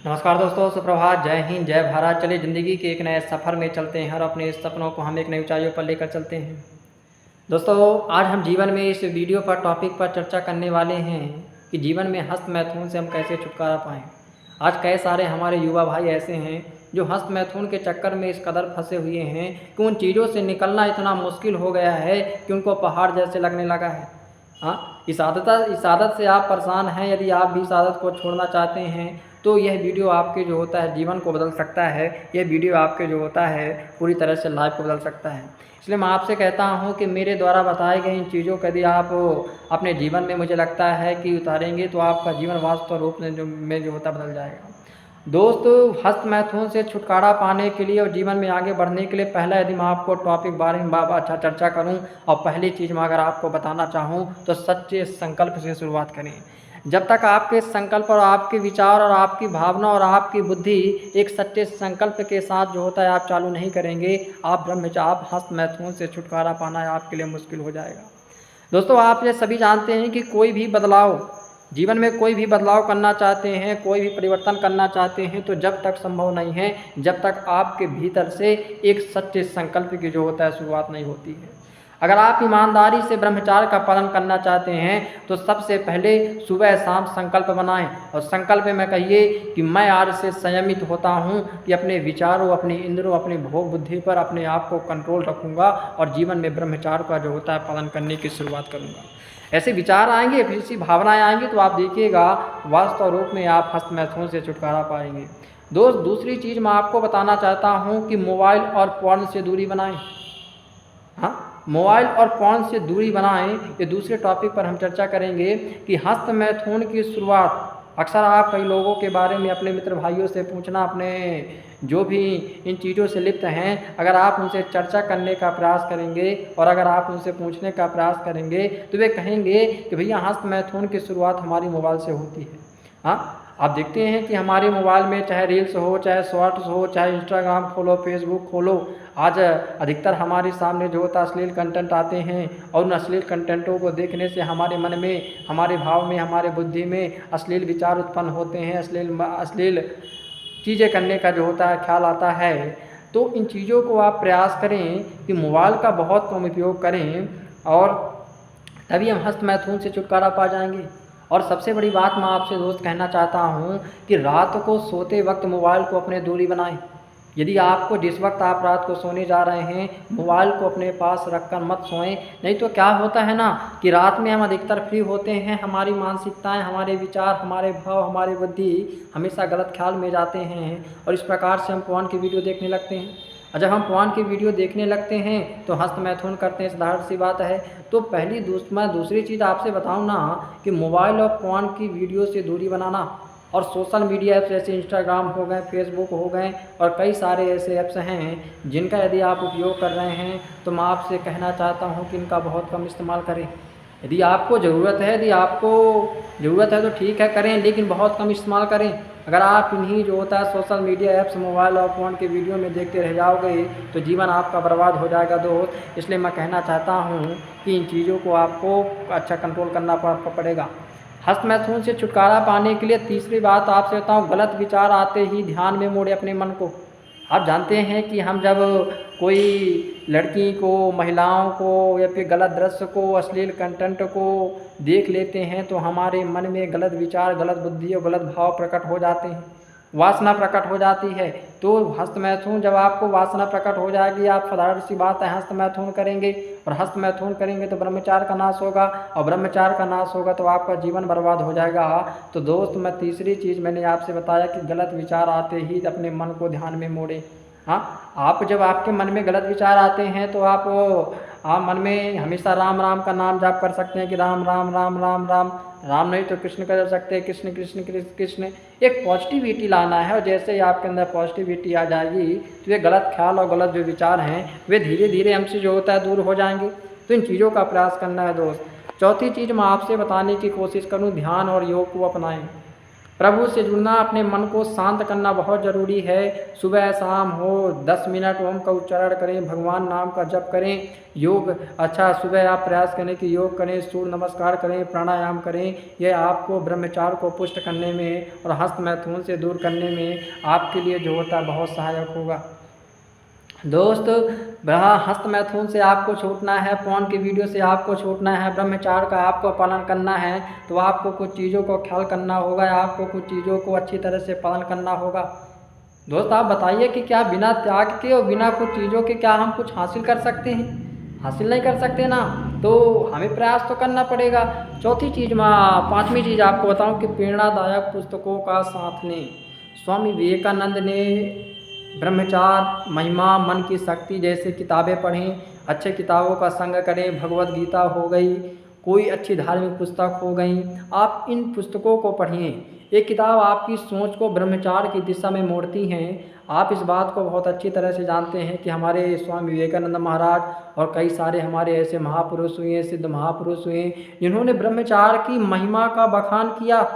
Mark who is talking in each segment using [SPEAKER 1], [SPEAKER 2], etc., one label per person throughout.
[SPEAKER 1] नमस्कार दोस्तों, सुप्रभात, जय हिंद, जय भारत। चलिए ज़िंदगी के एक नए सफ़र में चलते हैं और अपने इस सपनों को हम एक नई ऊंचाइयों पर लेकर चलते हैं। दोस्तों, आज हम जीवन में इस वीडियो पर टॉपिक पर चर्चा करने वाले हैं कि जीवन में हस्त मैथुन से हम कैसे छुटकारा पाएँ। आज कई सारे हमारे युवा भाई ऐसे हैं जो हस्त मैथुन के चक्कर में इस कदर फंसे हुए हैं कि उन चीज़ों से निकलना इतना मुश्किल हो गया है कि उनको पहाड़ जैसे लगने लगा है। हाँ, इस आदत से आप परेशान हैं। यदि आप भी इस आदत को छोड़ना चाहते हैं तो यह वीडियो आपके जो होता है जीवन को बदल सकता है। यह वीडियो आपके जो होता है पूरी तरह से लाइफ को बदल सकता है। इसलिए मैं आपसे कहता हूं कि मेरे द्वारा बताए गए इन चीज़ों को यदि आप अपने जीवन में मुझे लगता है कि उतारेंगे तो आपका जीवन वास्तव रूप में जो होता बदल जाएगा। दोस्तों, हस्त मैथुन से छुटकारा पाने के लिए और जीवन में आगे बढ़ने के लिए पहला यदि मैं आपको टॉपिक बारे में अच्छा चर्चा करूं और पहली चीज़ मैं अगर आपको बताना चाहूं तो सच्चे संकल्प से शुरुआत करें। जब तक आपके संकल्प और आपके विचार और आपकी भावना और आपकी बुद्धि एक सच्चे संकल्प के साथ जो होता है आप चालू नहीं करेंगे, आप हस्त मैथुन से छुटकारा पाना आपके लिए मुश्किल हो जाएगा। दोस्तों, आप ये सभी जानते हैं कि कोई भी बदलाव जीवन में कोई भी बदलाव करना चाहते हैं, कोई भी परिवर्तन करना चाहते हैं तो जब तक संभव नहीं है जब तक आपके भीतर से एक सच्चे संकल्प की जो होता है शुरुआत नहीं होती है। अगर आप ईमानदारी से ब्रह्मचार्य का पालन करना चाहते हैं तो सबसे पहले सुबह शाम संकल्प बनाएं और संकल्प में कहिए कि मैं आज से संयमित होता हूं कि अपने विचारों, अपने इंद्रियों, अपनी भोग बुद्धि पर अपने आप को कंट्रोल रखूंगा और जीवन में ब्रह्मचार्य का जो होता है पालन करने की शुरुआत करूंगा। ऐसे विचार आएंगे, फिर ऐसी भावनाएं आएंगी तो आप देखिएगा वास्तव रूप में आप हस्त मैथुन से छुटकारा पाएंगे। दोस्त, दूसरी चीज़ मैं आपको बताना चाहता हूं कि मोबाइल और पोर्न से दूरी बनाएं। हाँ, मोबाइल और पोर्न से दूरी बनाएं, ये दूसरे टॉपिक पर हम चर्चा करेंगे कि हस्त मैथुन की शुरुआत अक्सर आप कई लोगों के बारे में अपने मित्र भाइयों से पूछना, अपने जो भी इन चीज़ों से लिप्त हैं, अगर आप उनसे चर्चा करने का प्रयास करेंगे और अगर आप उनसे पूछने का प्रयास करेंगे तो वे कहेंगे कि भैया हस्त मैथुन की शुरुआत हमारी मोबाइल से होती है। हाँ, आप देखते हैं कि हमारे मोबाइल में चाहे रील्स हो, चाहे शॉर्ट्स हो, चाहे इंस्टाग्राम खोलो, फेसबुक खोलो, आज अधिकतर हमारे सामने जो होता अश्लील कंटेंट आते हैं और उन अश्लील कंटेंटों को देखने से हमारे मन में, हमारे भाव में, हमारे बुद्धि में अश्लील विचार उत्पन्न होते हैं, अश्लील चीज़ें करने का जो होता है ख्याल आता है। तो इन चीज़ों को आप प्रयास करें कि मोबाइल का बहुत कम उपयोग करें और तभी हम हस्त मैथुन से छुटकारा पा जाएंगे। और सबसे बड़ी बात मैं आपसे दोस्त कहना चाहता हूँ कि रात को सोते वक्त मोबाइल को अपने दूरी बनाएं। यदि आपको जिस वक्त आप रात को सोने जा रहे हैं मोबाइल को अपने पास रखकर मत सोएं। नहीं तो क्या होता है ना कि रात में हम अधिकतर फ्री होते हैं, हमारी मानसिकताएं, हमारे विचार, हमारे भाव, हमारी बुद्धि हमेशा गलत ख्याल में जाते हैं और इस प्रकार से हम पोर्न की वीडियो देखने लगते हैं। और जब हम पोर्न की वीडियो देखने लगते हैं तो हस्त मैथुन करते हैं, साधारण सी बात है। तो मैं दूसरी चीज़ आपसे बताऊं ना कि मोबाइल और पोर्न की वीडियो से दूरी बनाना और सोशल मीडिया ऐप्स जैसे इंस्टाग्राम हो गए, फेसबुक हो गए और कई सारे ऐसे ऐप्स हैं जिनका यदि आप उपयोग कर रहे हैं तो मैं आपसे कहना चाहता हूं कि इनका बहुत कम इस्तेमाल करें। यदि आपको ज़रूरत है तो ठीक है करें, लेकिन बहुत कम इस्तेमाल करें। अगर आप इन्हीं जो होता है सोशल मीडिया ऐप्स, मोबाइल और फ़ोन के वीडियो में देखते रह जाओगे तो जीवन आपका बर्बाद हो जाएगा दोस्त। इसलिए मैं कहना चाहता हूँ कि इन चीज़ों को आपको अच्छा कंट्रोल करना पड़ेगा। हस्त मैथुन से छुटकारा पाने के लिए तीसरी बात आपसे बताऊँ, गलत विचार आते ही ध्यान में मोड़े अपने मन को। आप जानते हैं कि हम जब कोई लड़की को, महिलाओं को या फिर गलत दृश्य को, अश्लील कंटेंट को देख लेते हैं तो हमारे मन में गलत विचार, गलत बुद्धि और गलत भाव प्रकट हो जाते हैं, वासना प्रकट हो जाती है। तो हस्त मैथुन, जब आपको वासना प्रकट हो जाएगी, आप साधारण सी बात है हस्त मैथुन करेंगे और हस्त मैथुन करेंगे तो ब्रह्मचार्य का नाश होगा और ब्रह्मचार्य का नाश होगा तो आपका जीवन बर्बाद हो जाएगा। तो दोस्त, मैं तीसरी चीज़ मैंने आपसे बताया कि गलत विचार आते ही अपने मन को ध्यान में मोड़े। हाँ, आप जब आपके मन में गलत विचार आते हैं तो आप मन में हमेशा राम राम का नाम जाप कर सकते हैं कि राम राम राम राम राम, राम नहीं तो कृष्ण कर सकते हैं, कृष्ण कृष्ण कृष्ण कृष्ण। एक पॉजिटिविटी लाना है और जैसे ही आपके अंदर पॉजिटिविटी आ जाएगी तो ये गलत ख्याल और गलत जो विचार हैं वे धीरे धीरे हमसे जो होता है दूर हो जाएंगे। तो इन चीज़ों का प्रयास करना है दोस्त। चौथी चीज़ मैं आपसे बताने की कोशिश करूँ, ध्यान और योग को अपनाएं। प्रभु से जुड़ना, अपने मन को शांत करना बहुत ज़रूरी है। सुबह शाम हो 10 मिनट ओम का उच्चारण करें, भगवान नाम का जप करें। योग सुबह आप प्रयास करें कि योग करें, सूर्य नमस्कार करें, प्राणायाम करें। यह आपको ब्रह्मचार्य को पुष्ट करने में और हस्त मैथुन से दूर करने में आपके लिए जो होता है बहुत सहायक होगा। दोस्त, हस्त मैथुन से आपको छूटना है, फोन की वीडियो से आपको छूटना है, ब्रह्मचार्य का आपको पालन करना है, तो आपको कुछ चीज़ों को ख्याल करना होगा, आपको कुछ चीज़ों को अच्छी तरह से पालन करना होगा। दोस्त, आप बताइए कि क्या बिना त्याग के और बिना कुछ चीज़ों के क्या हम कुछ हासिल कर सकते हैं? हासिल नहीं कर सकते ना, तो हमें प्रयास तो करना पड़ेगा। चौथी चीज़, पाँचवीं चीज़ आपको बताऊं कि प्रेरणादायक पुस्तकों का साथ लें। स्वामी विवेकानंद ने ब्रह्मचार्य, महिमा, मन की शक्ति जैसे किताबें पढ़ें, अच्छे किताबों का संग करें। भगवद गीता हो गई, कोई अच्छी धार्मिक पुस्तक हो गई, आप इन पुस्तकों को पढ़िए। ये किताब आपकी सोच को ब्रह्मचार्य की दिशा में मोड़ती हैं। आप इस बात को बहुत अच्छी तरह से जानते हैं कि हमारे स्वामी विवेकानंद महाराज और कई सारे हमारे ऐसे महापुरुष हुए, सिद्ध महापुरुष हुए, जिन्होंने ब्रह्मचार्य की महिमा का बखान किया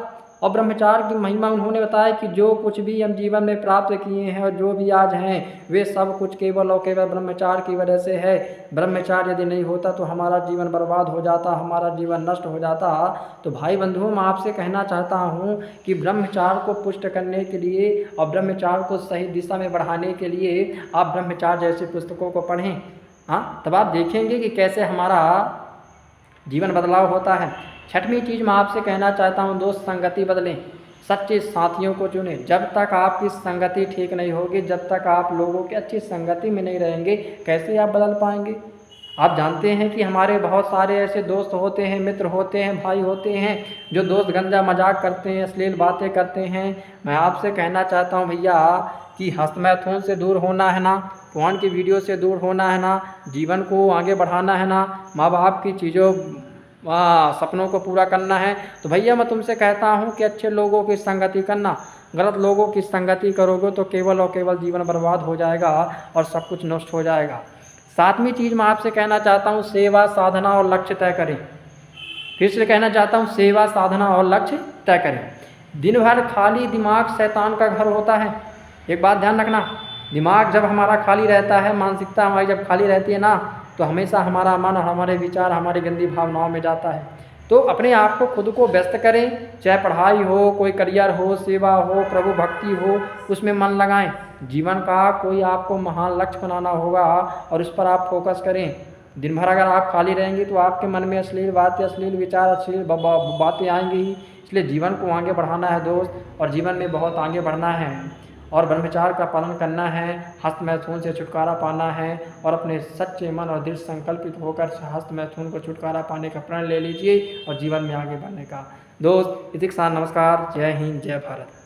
[SPEAKER 1] और ब्रह्मचार्य की महिमा उन्होंने बताया कि जो कुछ भी हम जीवन में प्राप्त किए हैं और जो भी आज हैं वे सब कुछ केवल और केवल ब्रह्मचार्य की वजह से है। ब्रह्मचार्य यदि नहीं होता तो हमारा जीवन बर्बाद हो जाता, हमारा जीवन नष्ट हो जाता। तो भाई बंधुओं, मैं आपसे कहना चाहता हूँ कि ब्रह्मचार्य को पुष्ट करने के लिए और ब्रह्मचार्य को सही दिशा में बढ़ाने के लिए आप ब्रह्मचार्य जैसी पुस्तकों को पढ़ें। तब आप देखेंगे कि कैसे हमारा जीवन बदलाव होता है। छठवीं चीज़ मैं आपसे कहना चाहता हूँ, दोस्त, संगति बदलें, सच्चे साथियों को चुनें। जब तक आपकी संगति ठीक नहीं होगी, जब तक आप लोगों की अच्छी संगति में नहीं रहेंगे, कैसे आप बदल पाएंगे? आप जानते हैं कि हमारे बहुत सारे ऐसे दोस्त होते हैं, मित्र होते हैं, भाई होते हैं, जो दोस्त गंजा मजाक करते हैं, अश्लील बातें करते हैं। मैं आपसे कहना चाहता हूँ भैया कि हस्त मैथुन से दूर होना है ना, फोन की वीडियो से दूर होना है ना, जीवन को आगे बढ़ाना है ना, माँ बाप की चीज़ों सपनों को पूरा करना है, तो भैया मैं तुमसे कहता हूँ कि अच्छे लोगों की संगति करना। गलत लोगों की संगति करोगे तो केवल और केवल जीवन बर्बाद हो जाएगा और सब कुछ नष्ट हो जाएगा। सातवीं चीज़ मैं आपसे कहना चाहता हूँ, सेवा, साधना और लक्ष्य तय करें। फिर से कहना चाहता हूँ, सेवा, साधना और लक्ष्य तय करें। दिन भर खाली दिमाग शैतान का घर होता है। एक बात ध्यान रखना, दिमाग जब हमारा खाली रहता है, मानसिकता हमारी जब खाली रहती है ना, तो हमेशा हमारा मन और हमारे विचार हमारी गंदी भावनाओं में जाता है। तो अपने आप को, खुद को व्यस्त करें, चाहे पढ़ाई हो, कोई करियर हो, सेवा हो, प्रभु भक्ति हो, उसमें मन लगाएं। जीवन का कोई आपको महान लक्ष्य बनाना होगा और उस पर आप फोकस करें। दिन भर अगर आप खाली रहेंगे तो आपके मन में अश्लील बातें, अश्लील विचार, अश्लील बातें आएंगी ही। इसलिए जीवन को आगे बढ़ाना है दोस्त, और जीवन में बहुत आगे बढ़ना है और ब्रह्मचार्य का पालन करना है, हस्त मैथुन से छुटकारा पाना है और अपने सच्चे मन और दृढ़ संकल्पित होकर हस्त मैथुन को छुटकारा पाने का प्रण ले लीजिए और जीवन में आगे बढ़ने का। दोस्त, इसी के साथ नमस्कार, जय हिंद, जय भारत।